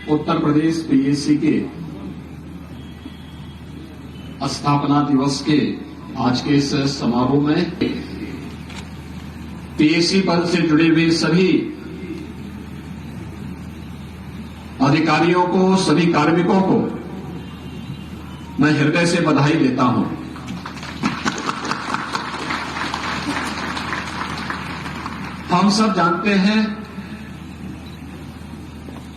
Uttar Pradesh PAC के स्थापना दिवस के आज के इस समारोह में पीएसी पद से जुड़े हुए सभी अधिकारियों को, सभी कार्मिकों को मैं हृदय से बधाई देता हूं। हम सब जानते हैं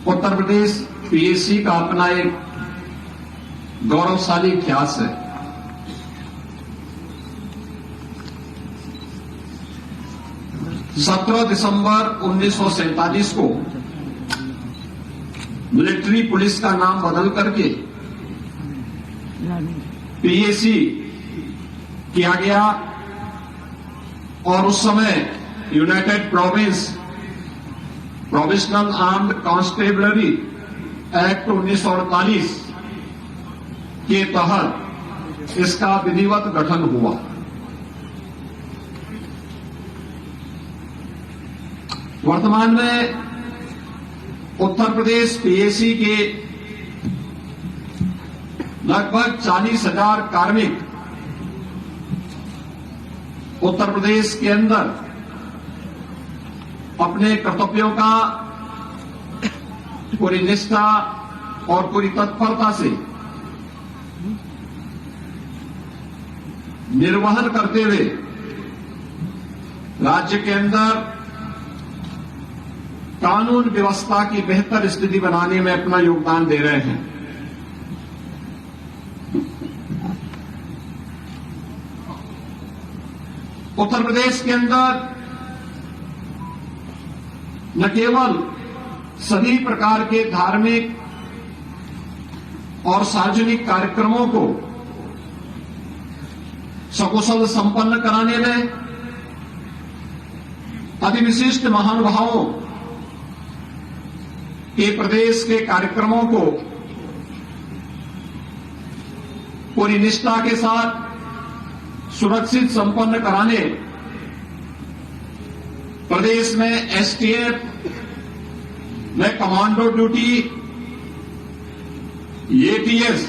उत्तर प्रदेश पीएसी का अपना एक गौरवशाली इतिहास है। सत्रह दिसंबर 1947 को मिलिट्री पुलिस का नाम बदल करके पीएसी किया गया और उस समय United provisional armed constabulary act 1948 के तहत इसका विधिवत गठन हुआ। वर्तमान में उत्तर प्रदेश पीएसी के लगभग 40,000 कार्मिक उत्तर प्रदेश के अंदर अपने कर्तव्यों का पूरी निष्ठा और पूरी तत्परता से निर्वहन करते हुए राज्य के अंदर कानून व्यवस्था की बेहतर स्थिति बनाने में अपना योगदान दे रहे हैं। उत्तर प्रदेश के अंदर न केवल सभी प्रकार के धार्मिक और सार्वजनिक कार्यक्रमों को सकुशल संपन्न कराने में अति विशिष्ट महानुभावों के प्रदेश के कार्यक्रमों को पूरी निष्ठा के साथ सुरक्षित संपन्न कराने प्रदेश में एसटीएफ में कमांडो ड्यूटी, एटीएस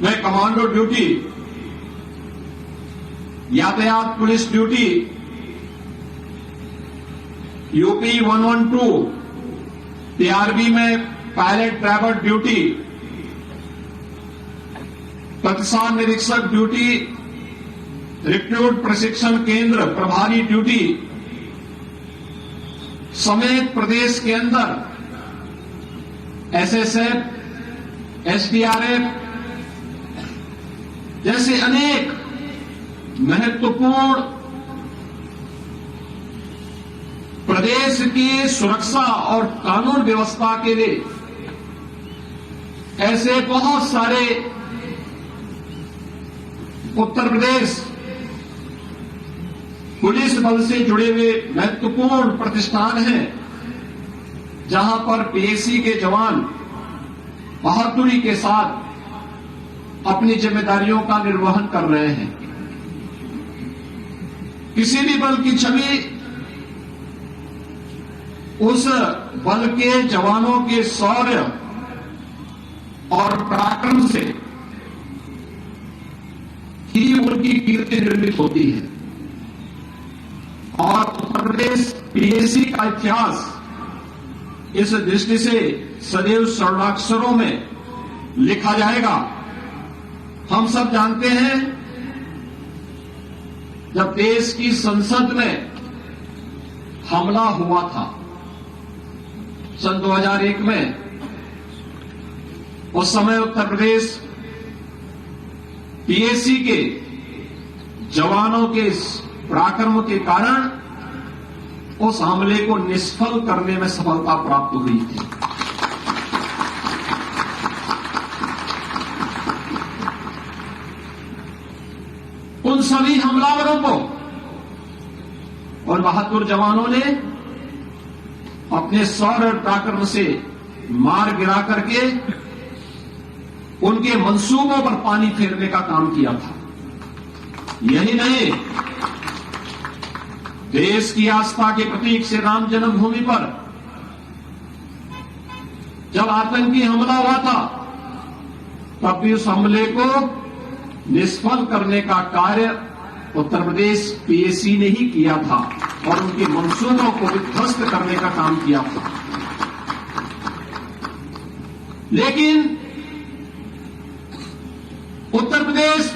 में कमांडो ड्यूटी, यातायात पुलिस ड्यूटी, यूपी 112 पीआरबी में पायलट ड्राइवर ड्यूटी, प्रतिसाद निरीक्षक ड्यूटी, रिक्रूट प्रशिक्षण केंद्र प्रभारी ड्यूटी समेत प्रदेश के अंदर एसएसएफ, एसडीआरएफ जैसे अनेक महत्वपूर्ण प्रदेश की सुरक्षा और कानून व्यवस्था के लिए ऐसे बहुत सारे उत्तर प्रदेश पुलिस बल से जुड़े हुए महत्वपूर्ण प्रतिष्ठान हैं, जहां पर पीएसी के जवान बहादुरी के साथ अपनी जिम्मेदारियों का निर्वहन कर रहे हैं। किसी भी बल की छवि उस बल के जवानों के शौर्य और पराक्रम से ही उनकी कीर्ति निर्मित होती है। और उत्तर प्रदेश पीएसी का इतिहास इस दृष्टि से सदैव स्वर्णाक्षरों में लिखा जाएगा। हम सब जानते हैं जब देश की संसद में हमला हुआ था सन 2001 में, उस समय उत्तर प्रदेश पीएसी के जवानों के पराक्रम के कारण उस हमले को निष्फल करने में सफलता प्राप्त हुई थी। उन सभी हमलावरों को उन बहादुर जवानों ने अपने शौर्य और पराक्रम से मार गिरा करके उनके मंसूबों पर पानी फेरने का काम किया था। यही नहीं, देश की आस्था के प्रतीक से राम जन्मभूमि पर जब आतंकी हमला हुआ था तब भी उस हमले को निष्फल करने का कार्य उत्तर प्रदेश पीएसी ने ही किया था और उनके मंसूबों को ध्वस्त करने का काम किया था। लेकिन उत्तर प्रदेश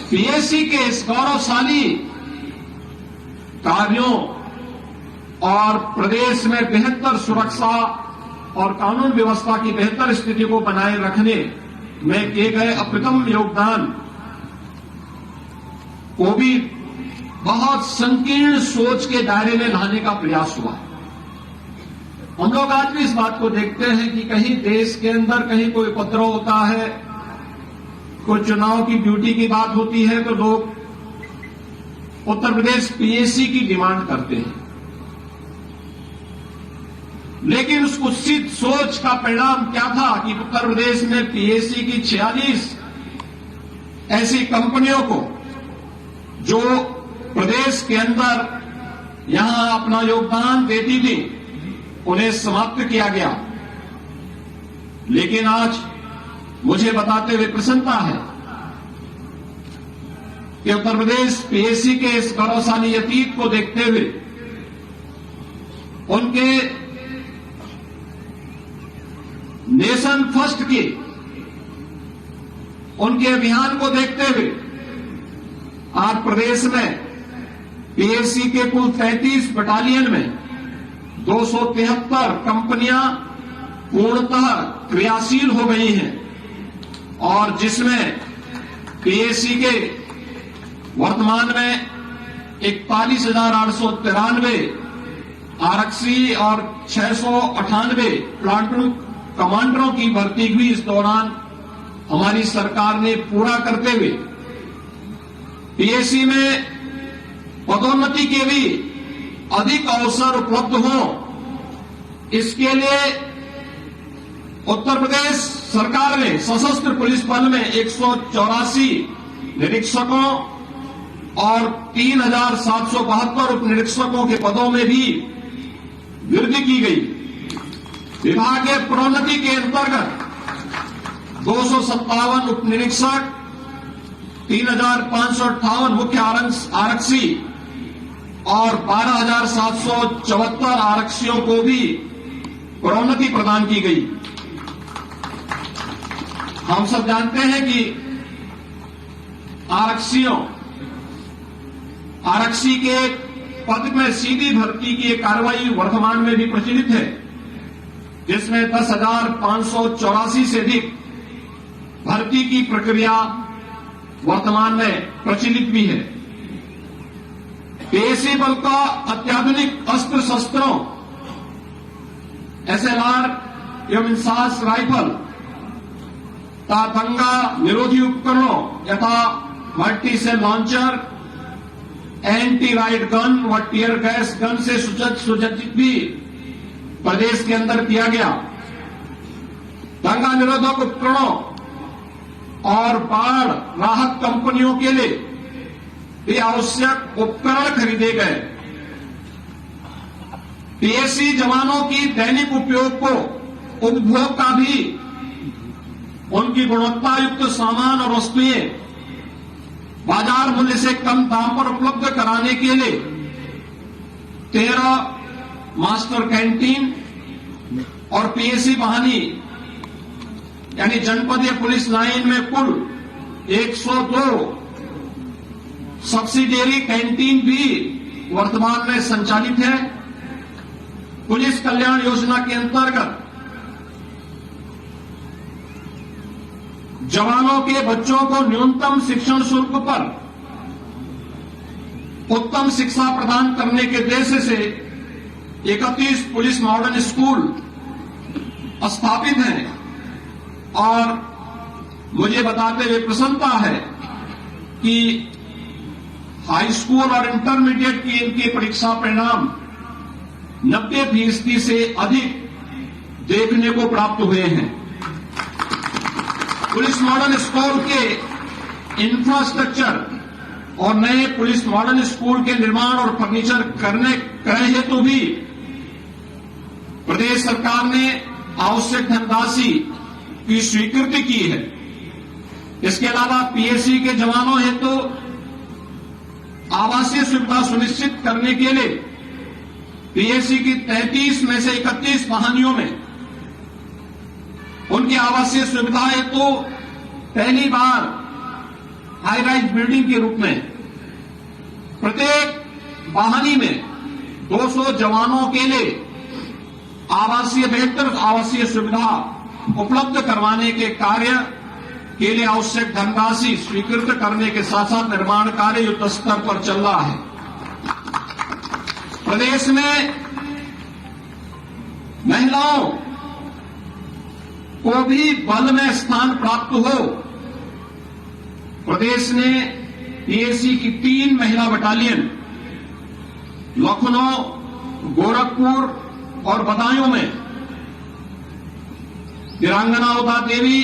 पीएसी के इस गौरवशाली कार्यों और प्रदेश में बेहतर सुरक्षा और कानून व्यवस्था की बेहतर स्थिति को बनाए रखने में किए गए अप्रतिम योगदान को भी बहुत संकीर्ण सोच के दायरे में लाने का प्रयास हुआ। हम लोग आज भी इस बात को देखते हैं कि कहीं देश के अंदर कहीं कोई उपद्रव होता है, कोई चुनाव की ड्यूटी की बात होती है तो लोग उत्तर प्रदेश पीएसी की डिमांड करते हैं। लेकिन उस कुत्सित सोच का परिणाम क्या था कि उत्तर प्रदेश में पीएसी की 46 ऐसी कंपनियों को जो प्रदेश के अंदर यहां अपना योगदान देती थी उन्हें समाप्त किया गया। लेकिन आज मुझे बताते हुए प्रसन्नता है कि उत्तर प्रदेश पीएसी के इस गौरवशाली अतीत को देखते हुए उनके नेशन फर्स्ट के उनके अभियान को देखते हुए आज प्रदेश में पीएसी के कुल 33 बटालियन में 273 कंपनियां पूर्णतः क्रियाशील हो गई हैं और जिसमें पीएसी के वर्तमान में 41,893 आरक्षी और 698 प्लाटून कमांडरों की भर्ती हुई। इस दौरान हमारी सरकार ने पूरा करते हुए पीएसी में पदोन्नति के भी अधिक अवसर उपलब्ध हो, इसके लिए उत्तर प्रदेश सरकार ने सशस्त्र पुलिस बल में 184 निरीक्षकों और 3,772 उप निरीक्षकों के पदों में भी वृद्धि की गई। विभागीय प्रोन्नति के अंतर्गत 257 उप निरीक्षक, 3,558 मुख्य आरक्षी और 12,774 आरक्षियों को भी प्रोन्नति प्रदान की गई। हम सब जानते हैं कि आरक्षी के पद में सीधी भर्ती की कार्रवाई वर्तमान में भी प्रचलित है, जिसमें 10,584 से अधिक भर्ती की प्रक्रिया वर्तमान में प्रचलित भी है। पीएसी बल का अत्याधुनिक अस्त्र शस्त्रों, एसएलआर एवं इंसास राइफल तथा दंगा निरोधी उपकरणों यथा multi cell launcher, anti riot gun व टीयर गैस गन से सुसज्जित भी प्रदेश के अंदर किया गया। दंगा निरोधक उपकरणों और बाढ़ राहत कंपनियों के लिए भी आवश्यक उपकरण खरीदे गए। पीएसी जवानों की दैनिक उपभोग का भी उनकी गुणवत्ता युक्त सामान और वस्तुएं बाजार मूल्य से कम दाम पर उपलब्ध कराने के लिए 13 मास्टर कैंटीन और पीएसी वाहनी यानी जनपदीय पुलिस लाइन में कुल 102 सब्सिडियरी कैंटीन भी वर्तमान में संचालित है। पुलिस कल्याण योजना के अंतर्गत जवानों के बच्चों को न्यूनतम शिक्षण शुल्क पर उत्तम शिक्षा प्रदान करने के उद्देश्य से 31 पुलिस मॉडर्न स्कूल स्थापित हैं और मुझे बताते हुए प्रसन्नता है कि हाई स्कूल और इंटरमीडिएट की इनके परीक्षा परिणाम 90% से अधिक देखने को प्राप्त हुए हैं। पुलिस मॉडर्न स्कूल के इंफ्रास्ट्रक्चर और नए पुलिस मॉडर्न स्कूल के निर्माण और फर्नीचर क्रय हेतु भी प्रदेश सरकार ने आवश्यक धनराशि की स्वीकृति की है। इसके अलावा पीएससी के जवानों हेतु आवासीय सुविधा सुनिश्चित करने के लिए पीएससी की 33 में से 31 वाहिनियों में उनकी आवासीय सुविधा हेतु पहली बार हाई राइज बिल्डिंग के रूप में प्रत्येक वाहिनी में 200 जवानों के लिए बेहतर आवासीय सुविधा उपलब्ध करवाने के कार्य के लिए आवश्यक धनराशि स्वीकृत करने के साथ साथ निर्माण कार्य युद्ध स्तर पर चल रहा है। प्रदेश में महिलाओं को भी बल में स्थान प्राप्त हो, प्रदेश ने पीएससी की 3 महिला बटालियन लखनऊ, गोरखपुर और बदायूं में वीरांगना उदा देवी,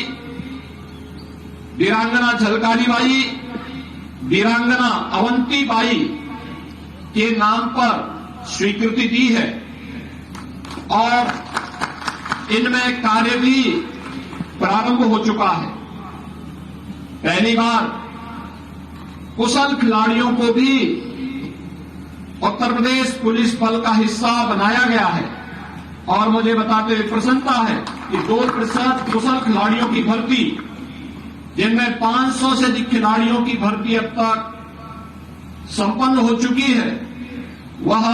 वीरांगना झलकारी बाई, वीरांगना अवंती बाई के नाम पर स्वीकृति दी है और इनमें कार्य भी प्रारंभ हो चुका है। पहली बार कुशल खिलाड़ियों को भी उत्तर प्रदेश पुलिस बल का हिस्सा बनाया गया है और मुझे बताते हुए प्रसन्नता है कि 2% कुशल खिलाड़ियों की भर्ती, जिनमें 500 से अधिक खिलाड़ियों की भर्ती अब तक संपन्न हो चुकी है, वह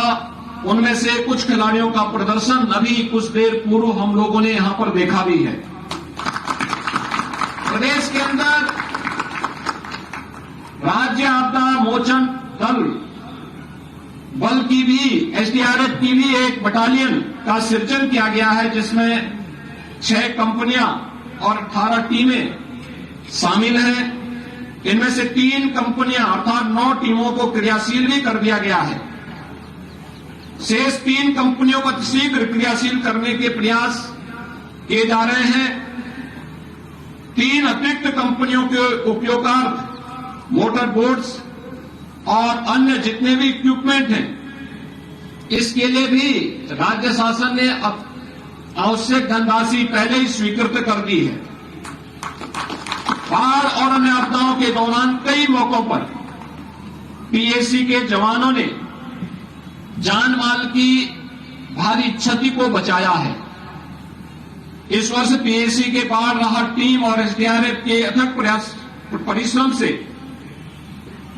उनमें से कुछ खिलाड़ियों का प्रदर्शन अभी कुछ देर पूर्व हम लोगों ने यहां पर देखा भी है। प्रदेश के अंदर राज्य आपदा मोचन दल बल की भी, एसडीआरएफ की भी एक बटालियन का सृजन किया गया है, जिसमें 6 कंपनियां और 18 टीमें शामिल हैं। इनमें से 3 कंपनियां अर्थात 9 टीमों को क्रियाशील भी कर दिया गया है। शेष 3 कंपनियों को शीघ्र क्रियाशील करने के प्रयास किए जा रहे हैं। 3 अतिरिक्त कंपनियों के उपयोगार्थ मोटर बोट्स और अन्य जितने भी इक्विपमेंट हैं, इसके लिए भी राज्य शासन ने आवश्यक धनराशि पहले ही स्वीकृत कर दी है। बाढ़ और अन्य आपदाओं के दौरान कई मौकों पर पीएससी के जवानों ने जान माल की भारी क्षति को बचाया है। इस वर्ष पीएससी के बाढ़ राहत टीम और एसडीआरएफ के अथक प्रयास परिश्रम से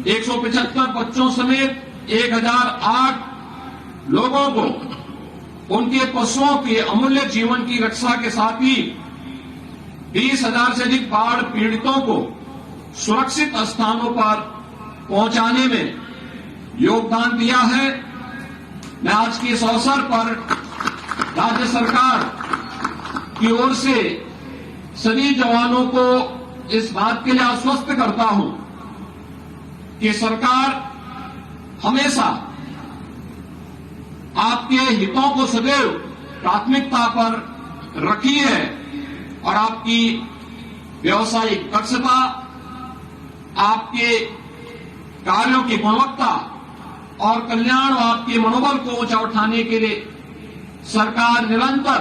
175 बच्चों समेत 1008 लोगों को उनके पशुओं के अमूल्य जीवन की रक्षा के साथ ही 20,000 से अधिक बाढ़ पीड़ितों को सुरक्षित स्थानों पर पहुंचाने में योगदान दिया है। मैं आज के इस अवसर पर राज्य सरकार की ओर से सभी जवानों को इस बात के लिए आश्वस्त करता हूं कि सरकार हमेशा आपके हितों को सदैव प्राथमिकता पर रखी है और आपकी व्यावसायिक दक्षता, आपके कार्यों की गुणवत्ता और कल्याण और आपके मनोबल को ऊंचा उठाने के लिए सरकार निरंतर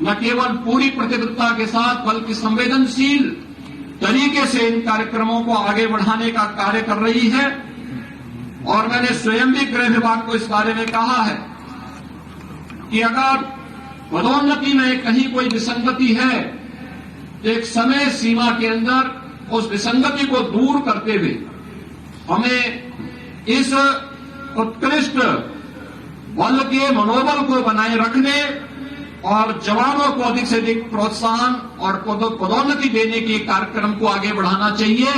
न केवल पूरी प्रतिबद्धता के साथ बल्कि संवेदनशील तरीके से इन कार्यक्रमों को आगे बढ़ाने का कार्य कर रही है। और मैंने स्वयं भी गृह विभाग को इस बारे में कहा है कि अगर पदोन्नति में कहीं कोई विसंगति है तो एक समय सीमा के अंदर उस विसंगति को दूर करते हुए हमें इस उत्कृष्ट बल के मनोबल को बनाए रखने और जवानों को अधिक से अधिक प्रोत्साहन और पदोन्नति देने के कार्यक्रम को आगे बढ़ाना चाहिए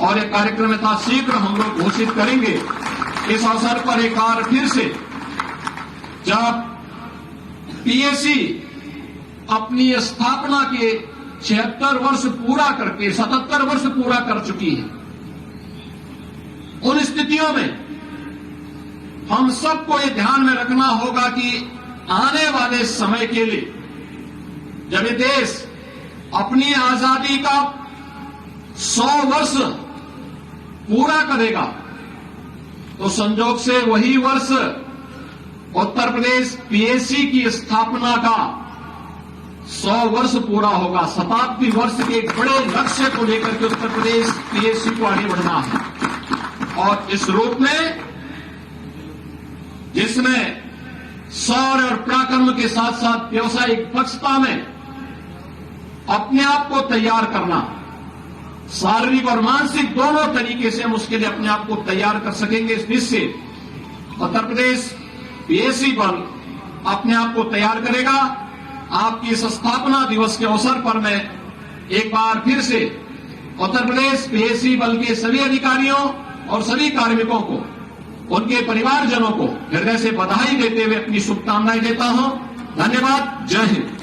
और एक कार्यक्रम यथाशीघ्र हम लोग घोषित करेंगे। इस अवसर पर एक बार फिर से जब पीएससी अपनी स्थापना के 76 वर्ष पूरा करके 77 वर्ष पूरा कर चुकी है, उन स्थितियों में हम सबको ये ध्यान में रखना होगा कि आने वाले समय के लिए जब ये देश अपनी आजादी का 100 वर्ष पूरा करेगा तो संजोग से वही वर्ष उत्तर प्रदेश पीएससी की स्थापना का 100 वर्ष पूरा होगा, शताब्दी वर्ष के एक बड़े लक्ष्य को लेकर के उत्तर प्रदेश पीएससी को आगे बढ़ना है। और इस रूप में जिसमें शौर्य और पराक्रम के साथ साथ व्यवसायिक दक्षता में अपने आप को तैयार करना, शारीरिक और मानसिक दोनों तरीके से हम उसके लिए अपने आप को तैयार कर सकेंगे। इस निश्चय से उत्तर प्रदेश पीएससी बल अपने आप को तैयार करेगा। आपकी इस स्थापना दिवस के अवसर पर मैं एक बार फिर से उत्तर प्रदेश पीएससी बल के सभी अधिकारियों और सभी कार्मिकों को, उनके परिवारजनों को हृदय से बधाई देते हुए अपनी शुभकामनाएं देता हूं। धन्यवाद। जय हिंद।